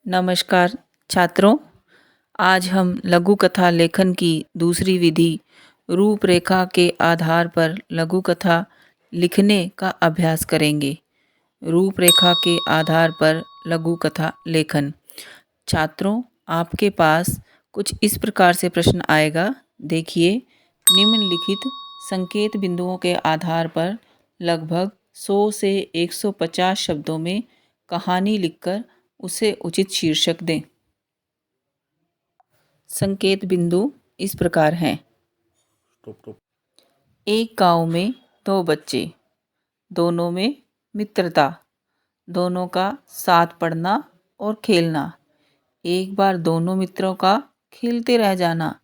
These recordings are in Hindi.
नमस्कार छात्रों, आज हम लघु कथा लेखन की दूसरी विधि रूपरेखा के आधार पर लघु कथा लिखने का अभ्यास करेंगे। रूपरेखा के आधार पर लघु कथा लेखन। छात्रों, आपके पास कुछ इस प्रकार से प्रश्न आएगा। देखिए, निम्नलिखित संकेत बिंदुओं के आधार पर लगभग 100 से 150 शब्दों में कहानी लिखकर उसे उचित शीर्षक दें। संकेत बिंदु इस प्रकार हैं। एक गांव में दो बच्चे, दोनों में मित्रता, दोनों का साथ पढ़ना और खेलना। एक बार दोनों मित्रों का खेलते रह जाना,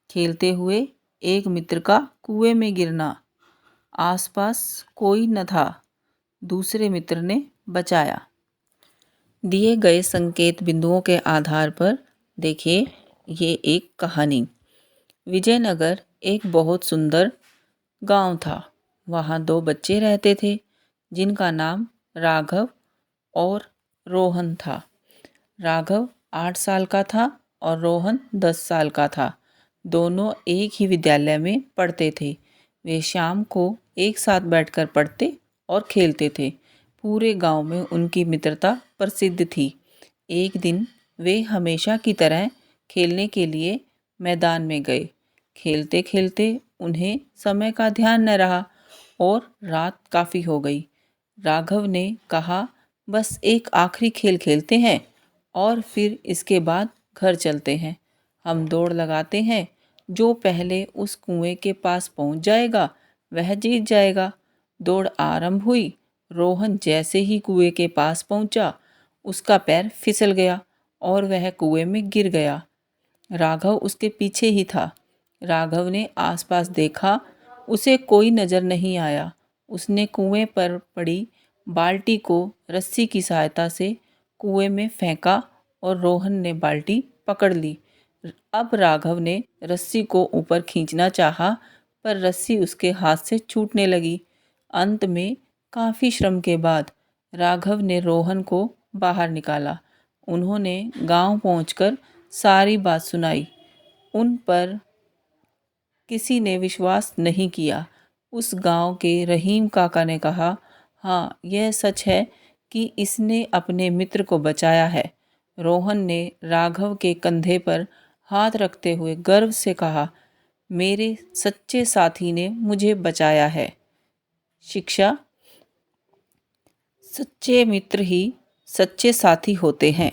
खेलते हुए एक मित्र का कुएं में गिरना। आसपास कोई न था, दूसरे मित्र ने बचाया। दिए गए संकेत बिंदुओं के आधार पर देखिए ये एक कहानी। विजयनगर एक बहुत सुंदर गांव था। वहाँ दो बच्चे रहते थे जिनका नाम राघव और रोहन था। राघव 8 साल का था और रोहन 10 साल का था। दोनों एक ही विद्यालय में पढ़ते थे। वे शाम को एक साथ बैठकर पढ़ते और खेलते थे। पूरे गांव में उनकी मित्रता प्रसिद्ध थी। एक दिन वे हमेशा की तरह खेलने के लिए मैदान में गए। खेलते खेलते उन्हें समय का ध्यान न रहा और रात काफ़ी हो गई। राघव ने कहा, बस एक आखिरी खेल खेलते हैं और फिर इसके बाद घर चलते हैं। हम दौड़ लगाते हैं, जो पहले उस कुएं के पास पहुंच जाएगा वह जीत जाएगा। दौड़ आरंभ हुई। रोहन जैसे ही कुएं के पास पहुंचा, उसका पैर फिसल गया और वह कुएं में गिर गया। राघव उसके पीछे ही था। राघव ने आसपास देखा, उसे कोई नज़र नहीं आया। उसने कुएं पर पड़ी बाल्टी को रस्सी की सहायता से कुएं में फेंका और रोहन ने बाल्टी पकड़ ली। अब राघव ने रस्सी को ऊपर खींचना चाहा, पर रस्सी उसके हाथ से छूटने लगी। अंत में काफ़ी श्रम के बाद राघव ने रोहन को बाहर निकाला। उन्होंने गांव पहुंचकर सारी बात सुनाई। उन पर किसी ने विश्वास नहीं किया। उस गांव के रहीम काका ने कहा, हाँ, यह सच है कि इसने अपने मित्र को बचाया है। रोहन ने राघव के कंधे पर हाथ रखते हुए गर्व से कहा, मेरे सच्चे साथी ने मुझे बचाया है। शिक्षा: सच्चे मित्र ही सच्चे साथी होते हैं।